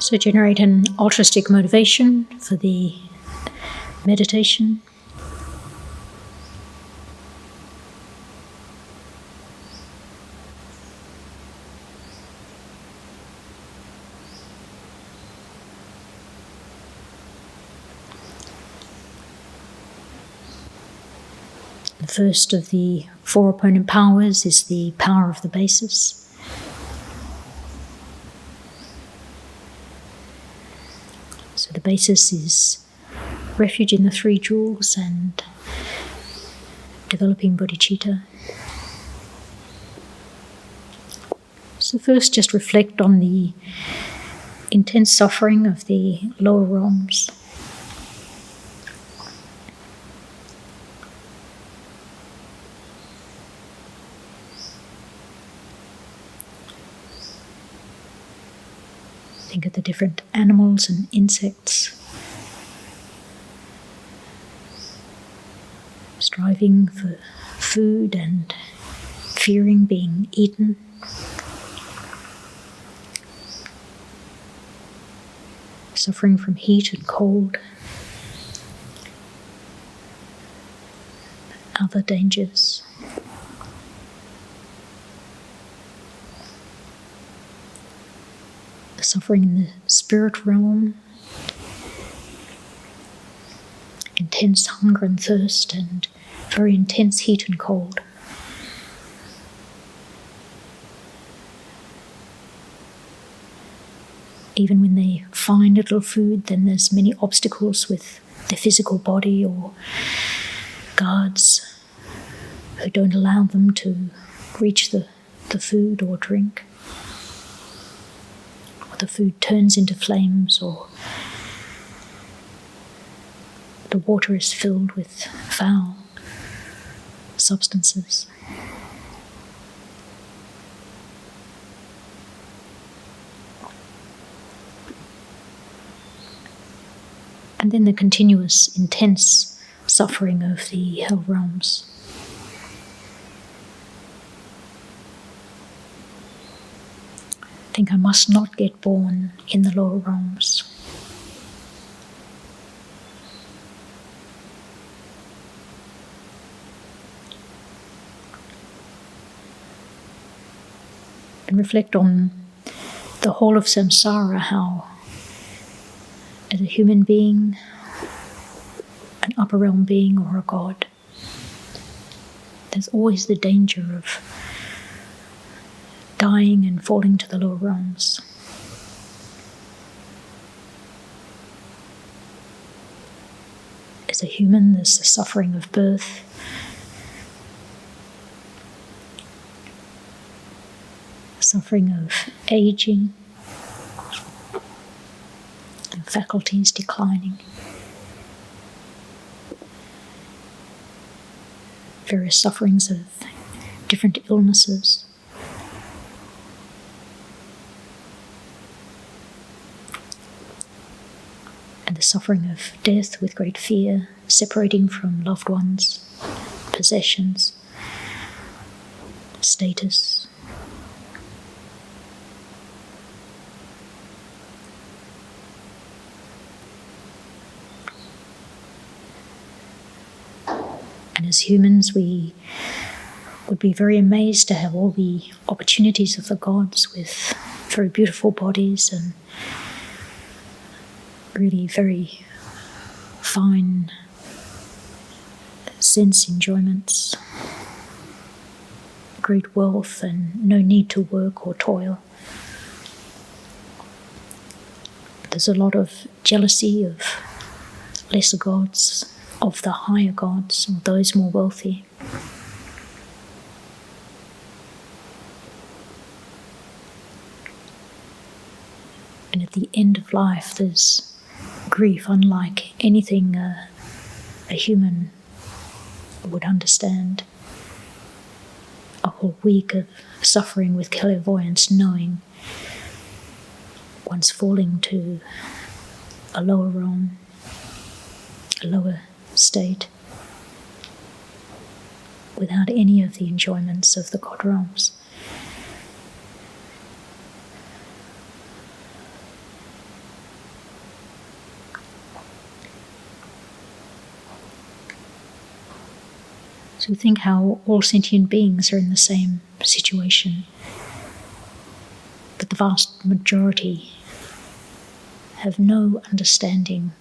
So generate an altruistic motivation for the meditation. The first of the 4 opponent powers is the power of the basis. So the basis is refuge in the 3 jewels and developing bodhicitta. So first just reflect on the intense suffering of the lower realms. Think of the different animals and insects striving for food and fearing being eaten. Suffering from heat and cold. Other dangers. The suffering in the spirit realm, intense hunger and thirst and very intense heat and cold. Even when they find a little food, then there's many obstacles with the physical body or guards who don't allow them to reach the food or drink. The food turns into flames, or the water is filled with foul substances. And then the continuous, intense suffering of the hell realms. I think I must not get born in the lower realms. And reflect on the whole of samsara, how as a human being, an upper realm being or a god, there's always the danger of dying and falling to the lower realms. As a human, there's the suffering of birth, suffering of aging, and faculties declining, various sufferings of different illnesses. And the suffering of death with great fear, separating from loved ones, possessions, status. And as humans, we would be very amazed to have all the opportunities of the gods with very beautiful bodies and really very fine sense enjoyments, great wealth and no need to work or toil. There's a lot of jealousy of lesser gods, of the higher gods, or those more wealthy. And at the end of life, there's grief unlike anything a human would understand. A whole week of suffering with clairvoyance, knowing one's falling to a lower realm, a lower state, without any of the enjoyments of the god realms. So think how all sentient beings are in the same situation, but the vast majority have no understanding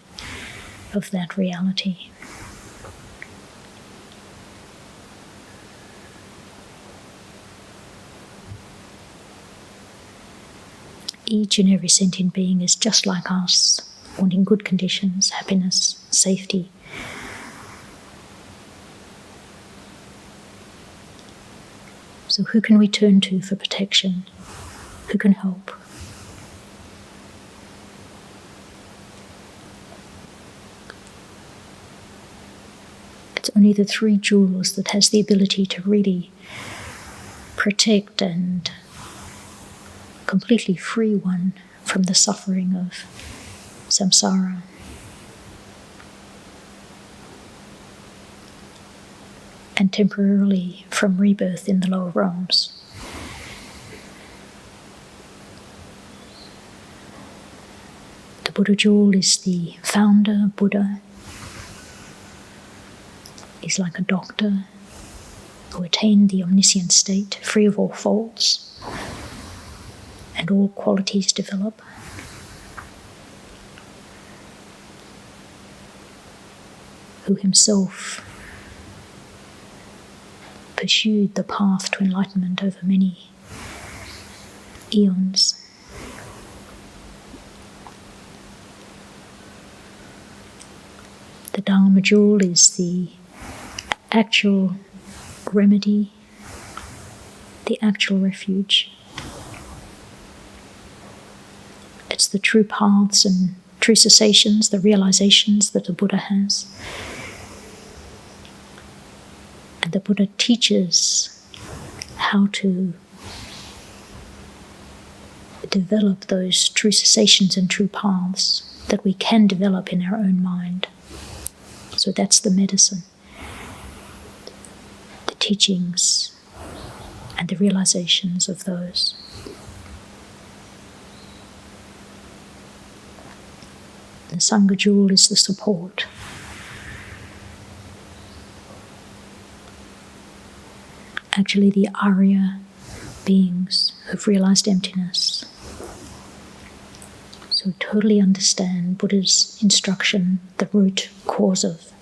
of that reality. Each and every sentient being is just like us, wanting good conditions, happiness, safety. So who can we turn to for protection? Who can help? It's only the three jewels that has the ability to really protect and completely free one from the suffering of samsara. And temporarily from rebirth in the lower realms. The Buddha jewel is the founder Buddha. He's like a doctor who attained the omniscient state, free of all faults, and all qualities develop. Who himself pursued the path to enlightenment over many eons. The Dharma jewel is the actual remedy, the actual refuge. It's the true paths and true cessations, the realizations that the Buddha has. And the Buddha teaches how to develop those true cessations and true paths that we can develop in our own mind. So that's the medicine, the teachings and the realizations of those. The Sangha jewel is the support. Actually, the Arya beings who've realized emptiness. So totally understand Buddha's instruction, the root cause of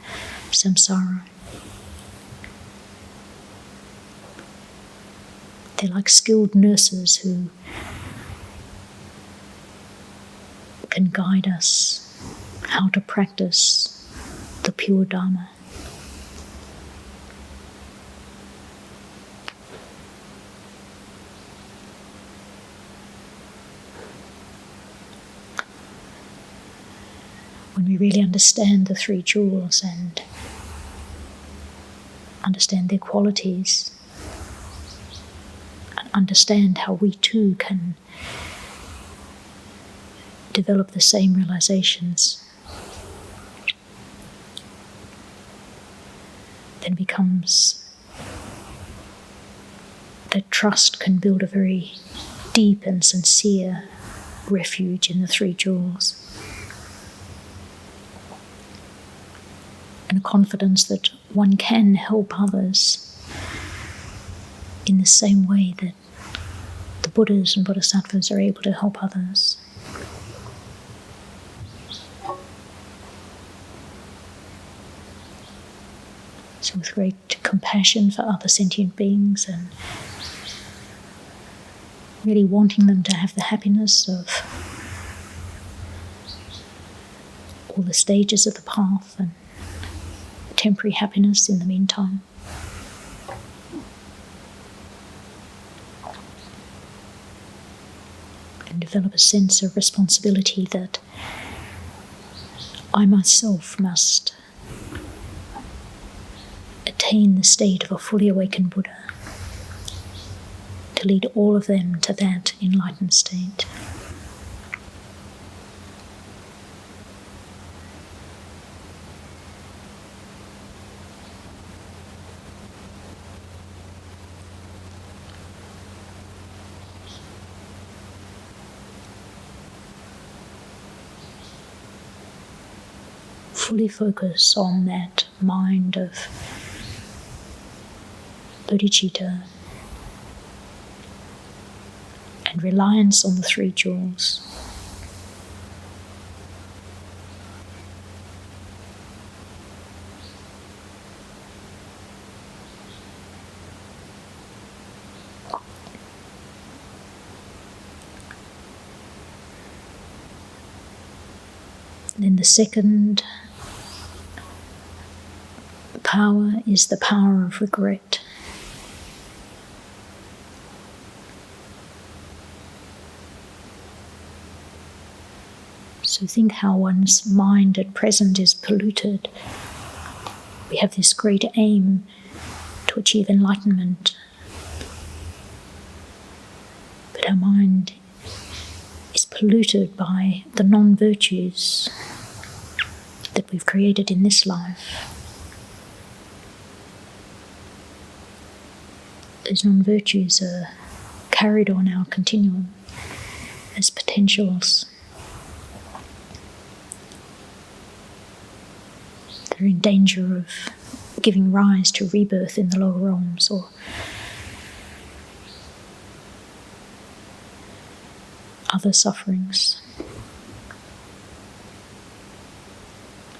samsara. They're like skilled nurses who can guide us how to practice the pure Dharma. When we really understand the three jewels and understand their qualities, and understand how we too can develop the same realizations, then becomes that trust can build a very deep and sincere refuge in the three jewels. And a confidence that one can help others in the same way that the Buddhas and Bodhisattvas are able to help others. So with great compassion for other sentient beings and really wanting them to have the happiness of all the stages of the path and temporary happiness in the meantime. And develop a sense of responsibility that I myself must attain the state of a fully awakened Buddha to lead all of them to that enlightened state. Fully focus on that mind of bodhicitta, and reliance on the three jewels. Then the second power is the power of regret. So think how one's mind at present is polluted. We have this great aim to achieve enlightenment, but our mind is polluted by the non-virtues that we've created in this life. Those non-virtues are carried on our continuum as potentials. They're in danger of giving rise to rebirth in the lower realms or other sufferings.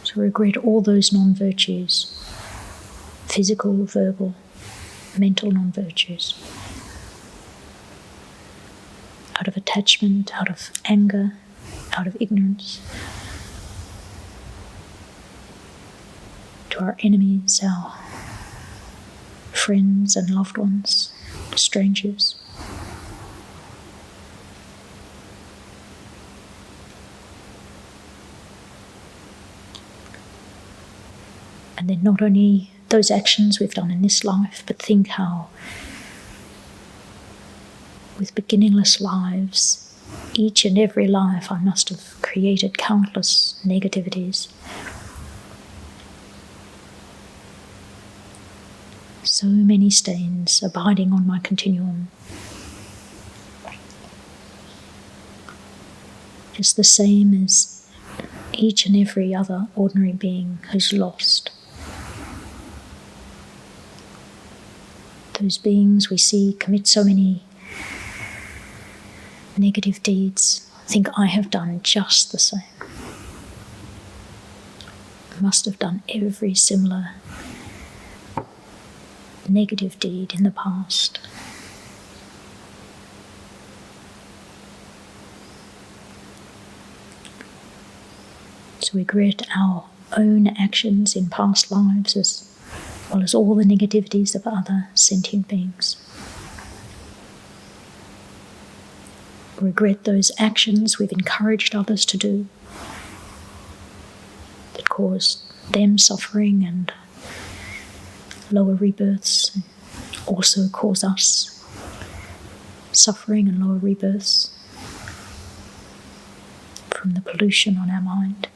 So regret all those non-virtues, physical, verbal, mental non-virtues, out of attachment, out of anger, out of ignorance, to our enemies, our friends and loved ones, strangers. And then not only those actions we've done in this life, but think how, with beginningless lives, each and every life I must have created countless negativities. So many stains abiding on my continuum. Just the same as each and every other ordinary being who's lost. Those beings we see commit so many negative deeds, think I have done just the same. I must have done every similar negative deed in the past. So we regret our own actions in past lives as well as all the negativities of other sentient beings. We regret those actions we've encouraged others to do that caused them suffering and lower rebirths, also cause us suffering and lower rebirths from the pollution on our mind.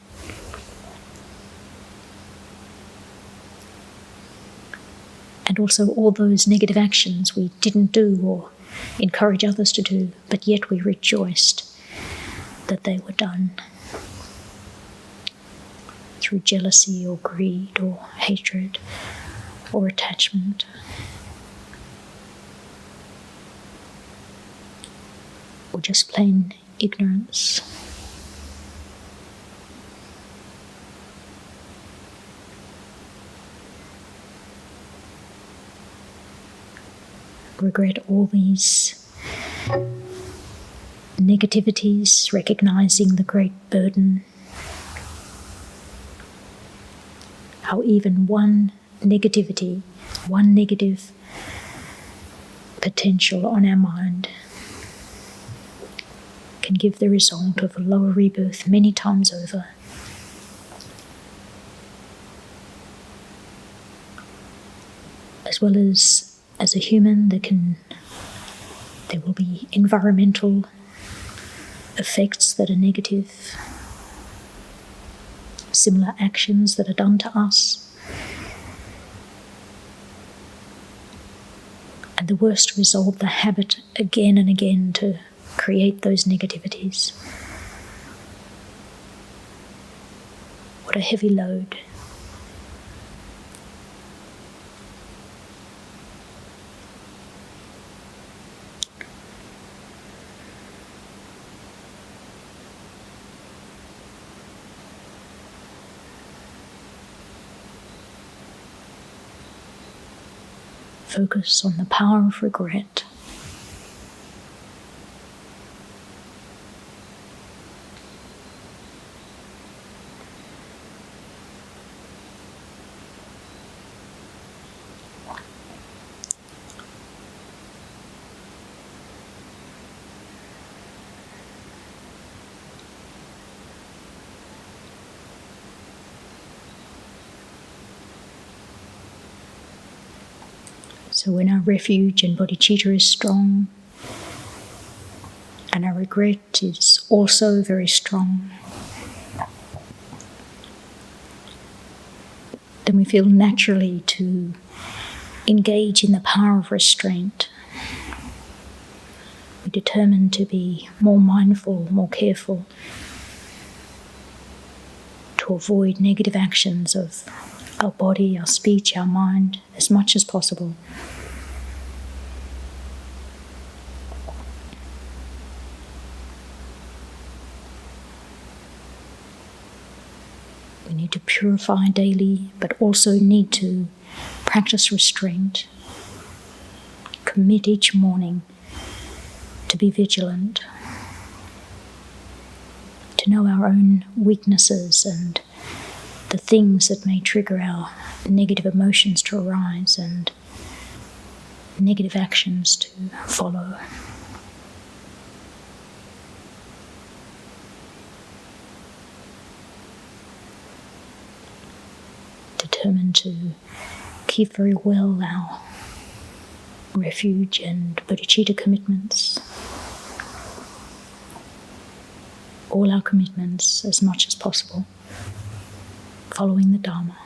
And also all those negative actions we didn't do or encourage others to do, but yet we rejoiced that they were done through jealousy or greed or hatred or attachment. Or just plain ignorance. Regret all these negativities, recognizing the great burden, how even one negativity, one negative potential on our mind can give the result of a lower rebirth many times over. As well as a human, there will be environmental effects that are negative, similar actions that are done to us. And the worst result, the habit again and again to create those negativities. What a heavy load. focus on the power of regret. So when our refuge and bodhicitta is strong, and our regret is also very strong, then we feel naturally to engage in the power of restraint. We determine to be more mindful, more careful, to avoid negative actions of our body, our speech, our mind, as much as possible. We need to purify daily, but also need to practice restraint. Commit each morning to be vigilant, to know our own weaknesses and the things that may trigger our negative emotions to arise and negative actions to follow. Determined to keep very well our refuge and bodhicitta commitments, all our commitments as much as possible, following the Dharma.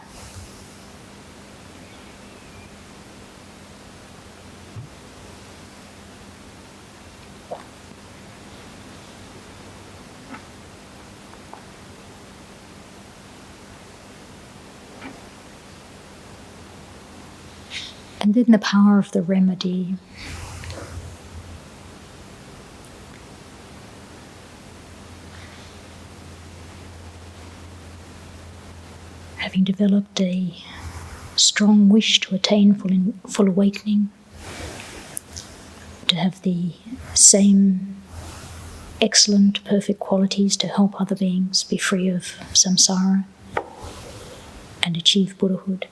And then the power of the remedy. Having developed a strong wish to attain full awakening, to have the same excellent, perfect qualities to help other beings be free of samsara and achieve Buddhahood.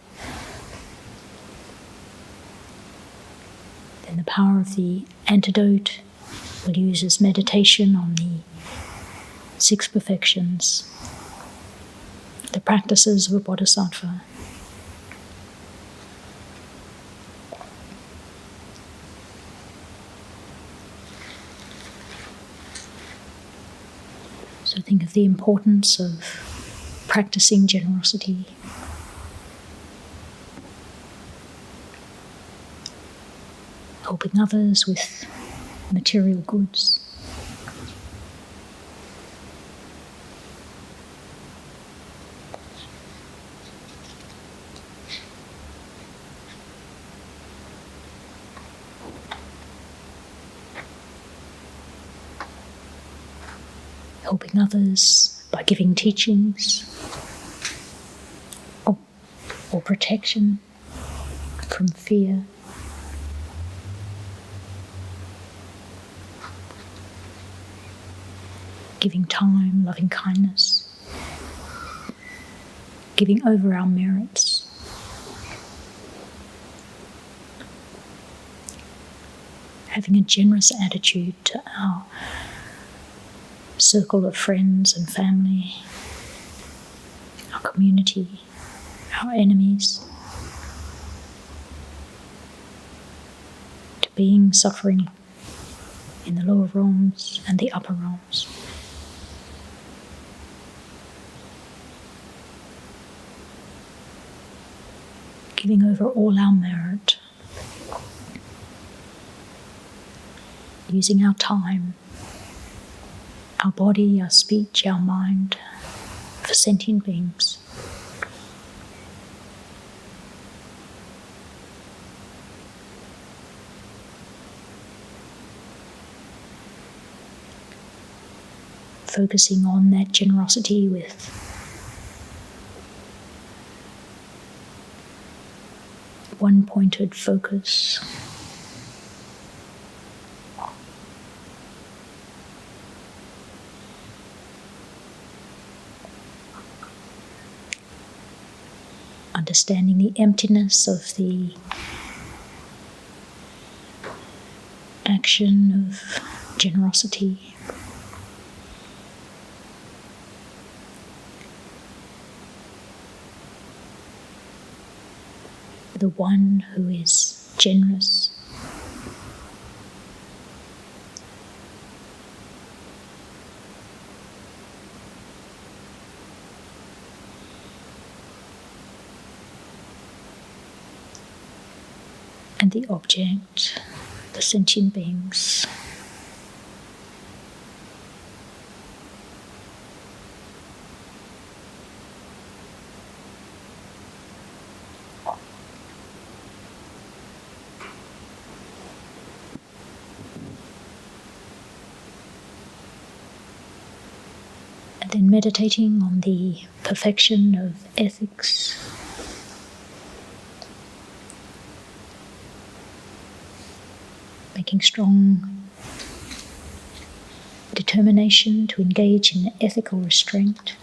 Then the power of the antidote will use as meditation on the 6 perfections, the practices of a bodhisattva. So think of the importance of practicing generosity, helping others with material goods, helping others by giving teachings or protection from fear. Giving time, loving kindness, giving over our merits, having a generous attitude to our circle of friends and family, our community, our enemies, to beings suffering in the lower realms and the upper realms. Giving over all our merit, using our time, our body, our speech, our mind for sentient beings. Focusing on that generosity with one-pointed focus. Understanding the emptiness of the action of generosity. The one who is generous. And the object, the sentient beings. And then meditating on the perfection of ethics. Making strong determination to engage in ethical restraint.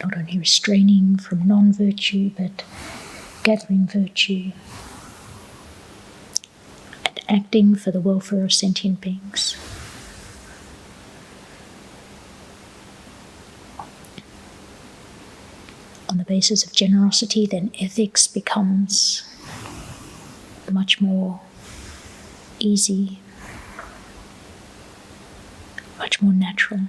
Not only restraining from non-virtue, but gathering virtue and acting for the welfare of sentient beings. On the basis of generosity, then ethics becomes much more easy, much more natural.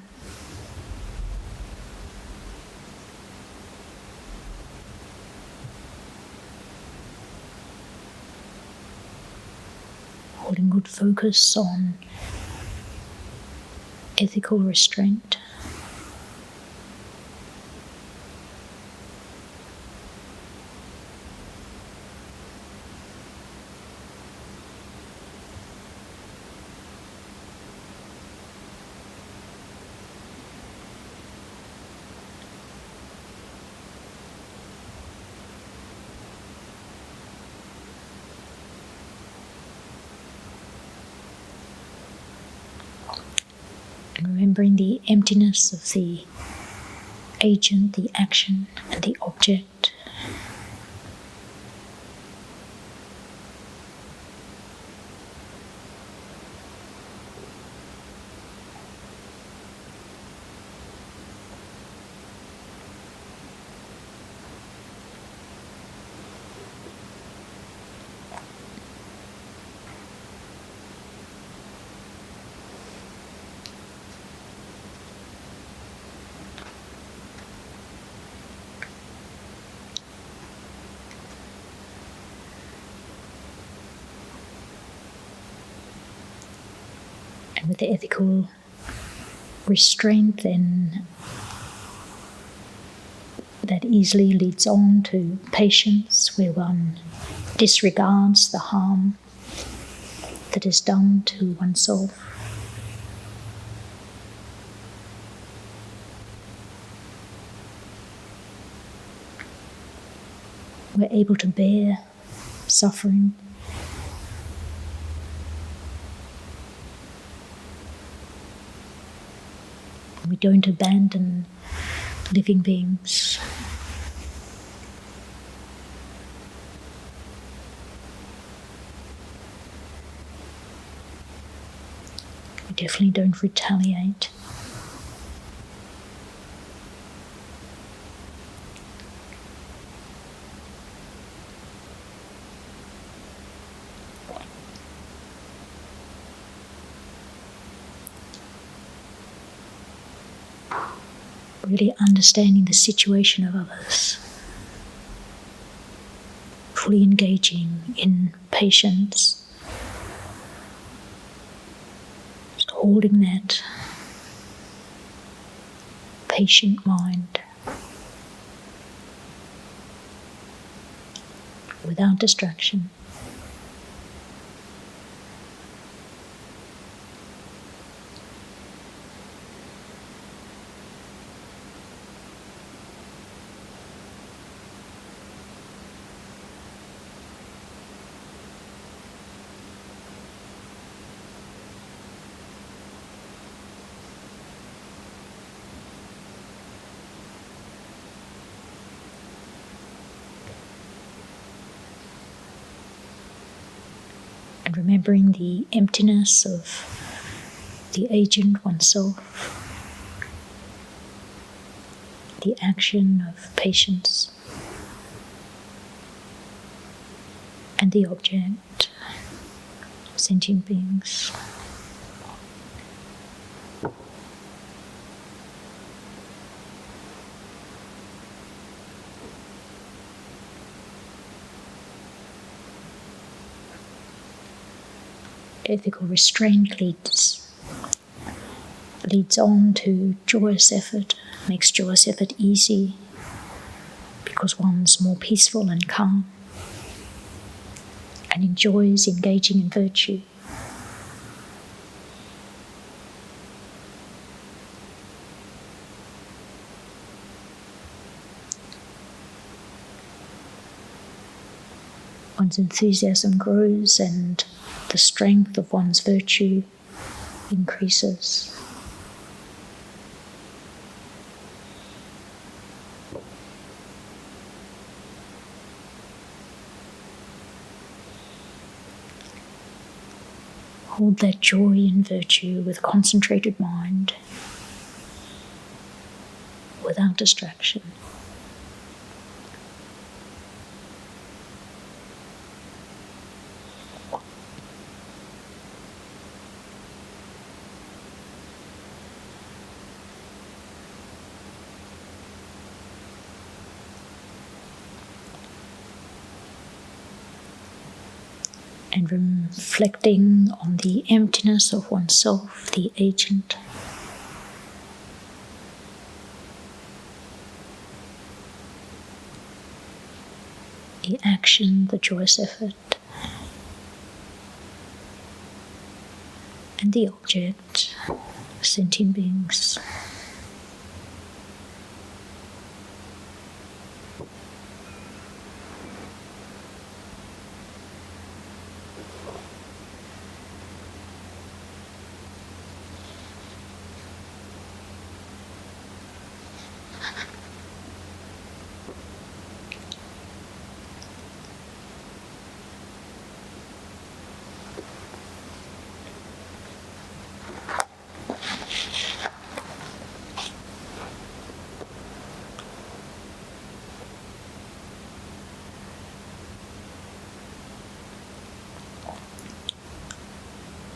Holding good focus on ethical restraint. Remembering the emptiness of the agent, the action, and the object. And with the ethical restraint, then that easily leads on to patience, where one disregards the harm that is done to oneself. We're able to bear suffering. We don't abandon living beings. We definitely don't retaliate. Really understanding the situation of others, fully engaging in patience, holding that patient mind without distraction. And remembering the emptiness of the agent oneself, the action of patience, and the object, sentient beings. Ethical restraint leads on to joyous effort, makes joyous effort easy because one's more peaceful and calm and enjoys engaging in virtue. One's enthusiasm grows and the strength of one's virtue increases. Hold that joy in virtue with concentrated mind, without distraction. And reflecting on the emptiness of oneself, the agent. The action, the joyous effort. And the object, sentient beings.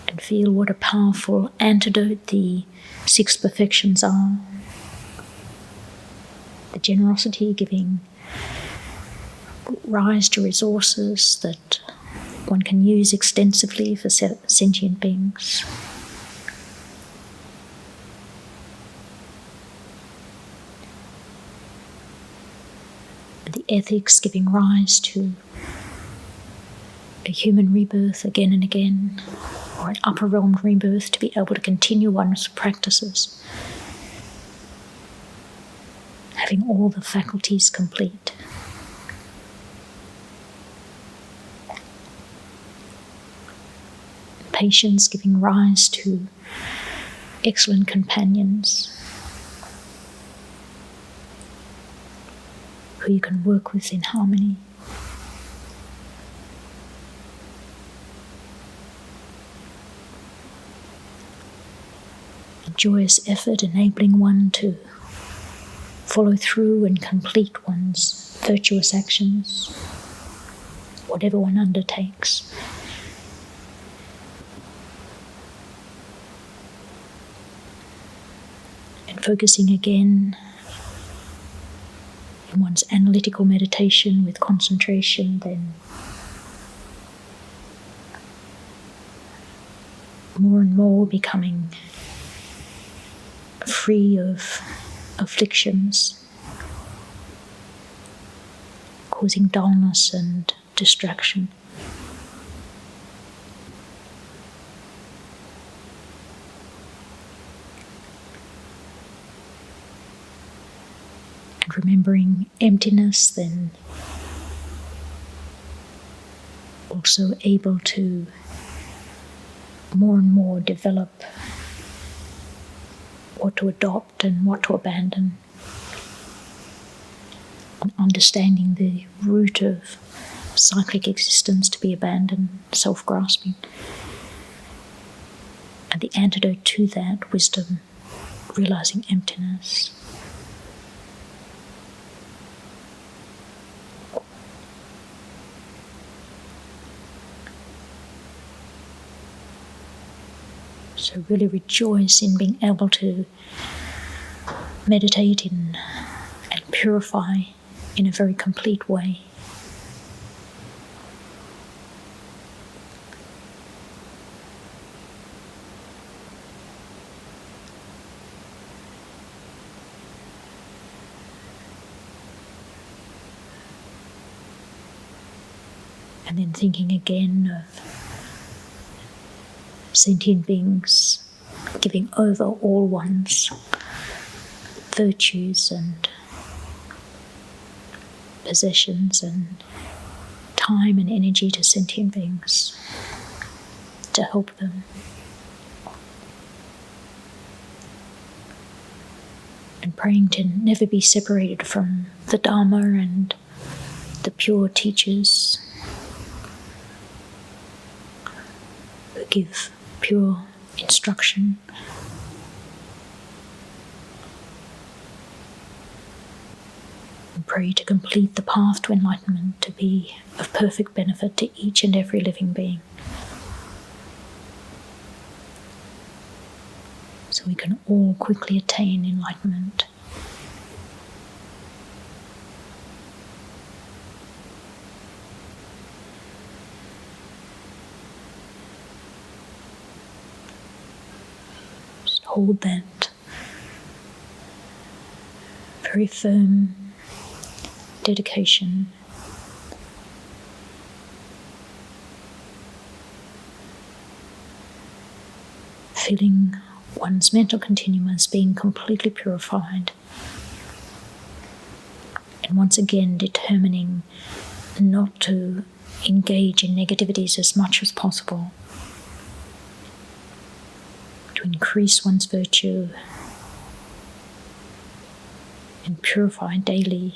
And feel what a powerful antidote the 6 perfections are. The generosity giving rise to resources that one can use extensively for sentient beings. The ethics giving rise to a human rebirth again and again, or an upper realm rebirth to be able to continue one's practices, having all the faculties complete. Patience giving rise to excellent companions who you can work with in harmony. Joyous effort enabling one to follow through and complete one's virtuous actions, whatever one undertakes. And focusing again in one's analytical meditation with concentration, then more and more becoming free of afflictions, causing dullness and distraction. And remembering emptiness, then also able to more and more develop what to adopt and what to abandon, and understanding the root of cyclic existence to be abandoned, self-grasping, and the antidote to that, wisdom, realizing emptiness. So really rejoice in being able to meditate in and purify in a very complete way. And then thinking again of sentient beings giving over all one's virtues and possessions and time and energy to sentient beings to help them. And praying to never be separated from the Dharma and the pure teachers who give pure instruction. And pray to complete the path to enlightenment to be of perfect benefit to each and every living being, so we can all quickly attain enlightenment. Hold that very firm dedication, feeling one's mental continuum as being completely purified, and once again determining not to engage in negativities as much as possible, to increase one's virtue and purify daily